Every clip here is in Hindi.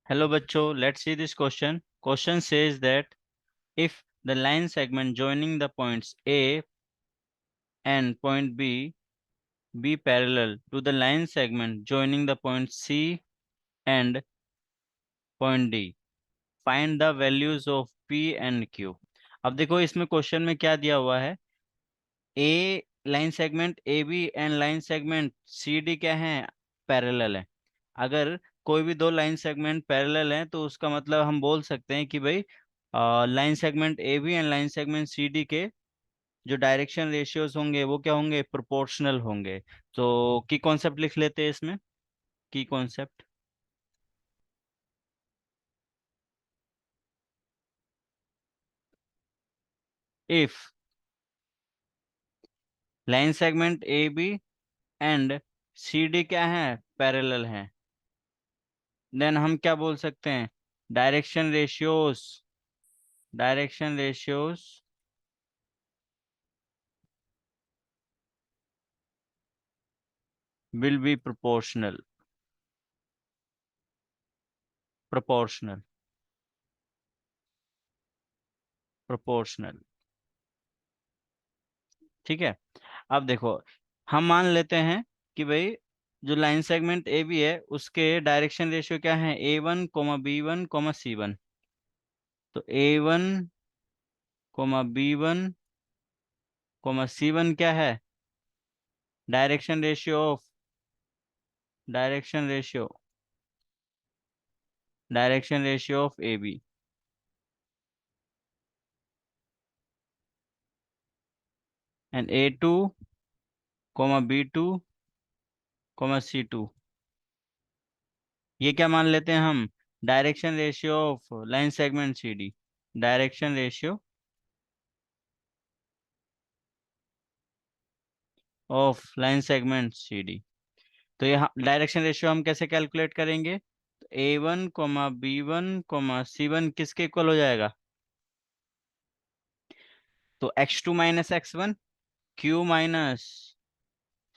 Hello bachcho, let's see this question. Question says that if the line segment joining the points A and point B be parallel to the line segment joining the points C and point D, find the values of P and Q. अब देखो इसमें क्वेश्चन में क्या दिया हुआ है, A line segment A B and line segment C D क्या है, पैरेलल है। अगर कोई भी दो लाइन सेगमेंट पैरेलल हैं तो उसका मतलब हम बोल सकते हैं कि भाई line segment A B and line segment C D के जो डायरेक्शन रेशियोज होंगे वो क्या होंगे, प्रोपोर्शनल होंगे। तो की कॉन्सेप्ट लिख लेते हैं इसमें, की concept. If line segment A B and C D क्या है, पैरेलल है, देन हम क्या बोल सकते हैं, direction ratios, direction ratios will be proportional, proportional, proportional। ठीक है। अब देखो हम मान लेते हैं कि भाई जो लाइन सेगमेंट ए बी है उसके डायरेक्शन रेशियो क्या है, A1, B1, C1। तो A1, B1, C1 क्या है, direction ratio of, direction ratio, direction ratio of A B. And A2, B2, C2, ये क्या मान लेते हैं हम, direction ratio of line segment C D, direction ratio of line segment C D. तो यहाँ डायरेक्शन रेशियो हम कैसे कैलकुलेट करेंगे, तो A1, B1, C1 किसके इक्वल हो जाएगा, तो x2 - x1, Q -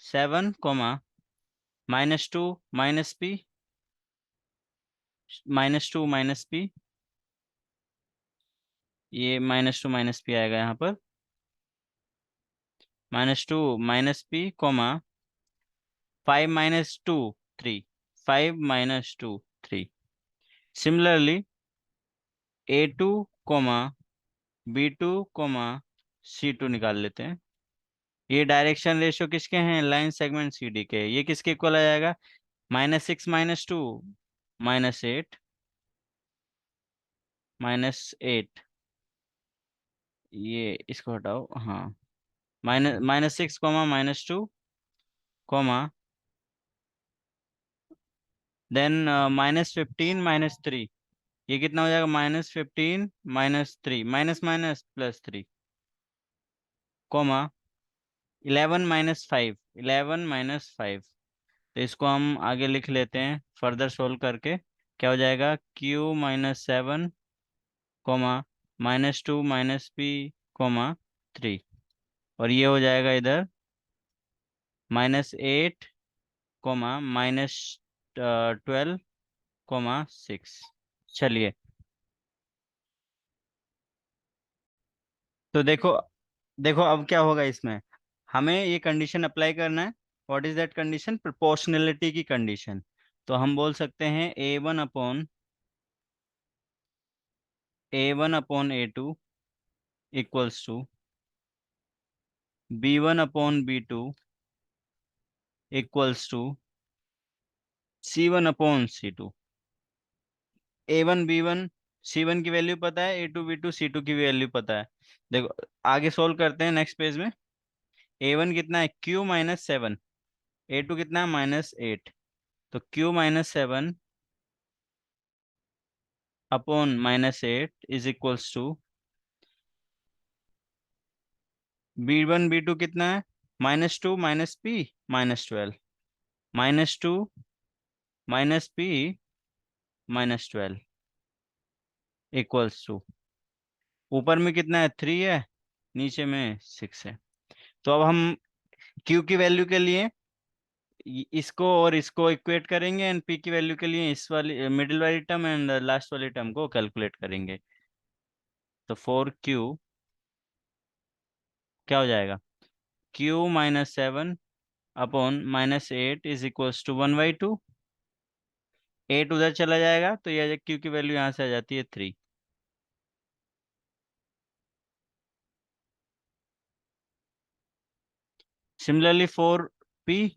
7, -2 - P, -2 - P, ये -2 - P आएगा यहाँ पर, -2 - P, 5 - 2 3, 5 - 2 3। Similarly A2, B2, C2 निकाल लेते हैं। ये डायरेक्शन रेशियो किसके हैं, लाइन सेगमेंट सी डी के, ये किसके इक्वल आ जाएगा, -6 - 2 -8, -8, ये इसको हटाओ, हाँ, -6, -2, देन -15 - 3, ये कितना हो जाएगा, -15 - 3, माइनस माइनस +3, 11 - 5, 11 - 5। तो इसको हम आगे लिख लेते हैं फर्दर सोल्व करके, क्या हो जाएगा, Q - 7, -2 - P, 3। और ये हो जाएगा इधर -8, -12, 6। चलिए, तो देखो, देखो अब क्या होगा इसमें, हमें ये कंडीशन अप्लाई करना है। What is that condition, proportionality की कंडीशन। तो हम बोल सकते हैं A1 upon A2 equals to B1 upon B2 equals to C1 upon C2। A1 B1 C1 की वैल्यू पता है, A2 B2 C2 की वैल्यू पता है। देखो आगे सोल्व करते हैं नेक्स्ट पेज में। A1 कितना है, Q - 7, A2 कितना है, -8। तो Q - 7 upon -8 is equals to B1 B2 कितना है, -2 - P, -12, -2 - P, -12 इक्वल्स टू, ऊपर में कितना है, 3 है, नीचे में 6 है। तो अब हम Q की वैल्यू के लिए इसको और इसको इक्वेट करेंगे एंड पी की वैल्यू के लिए इस वाली मिडिल वाली टर्म एंड लास्ट वाली टर्म को कैलकुलेट करेंगे। तो 4Q क्या हो जाएगा, Q-7 upon -8 is equals to 1/2। 8 उधर चला जाएगा तो यह Q की वैल्यू यहाँ से आ जाती है 3। सिमिलरली 4P,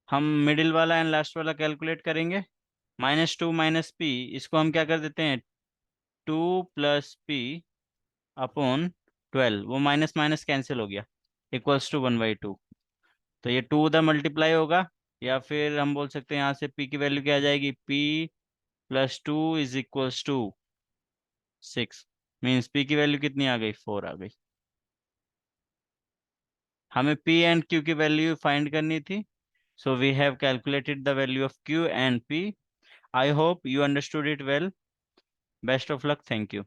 हम मिडिल वाला एंड लास्ट वाला कैलकुलेट करेंगे। -2 -P, इसको हम क्या कर देते हैं, 2 + P अपॉन 12, वो माइनस माइनस कैंसिल हो गया, इक्वल्स टू 1/2। तो ये 2 उधर मल्टीप्लाई होगा, या फिर हम बोल सकते हैं यहाँ से P की वैल्यू क्या आ जाएगी, P+2 is equals to 6। Means P की वैल्यू कितनी आ गई, 4 आ गई। हमें P एंड Q की वैल्यू फाइंड करनी थी। So we have calculated the value of Q and P. I hope you understood it well. Best of luck. Thank you.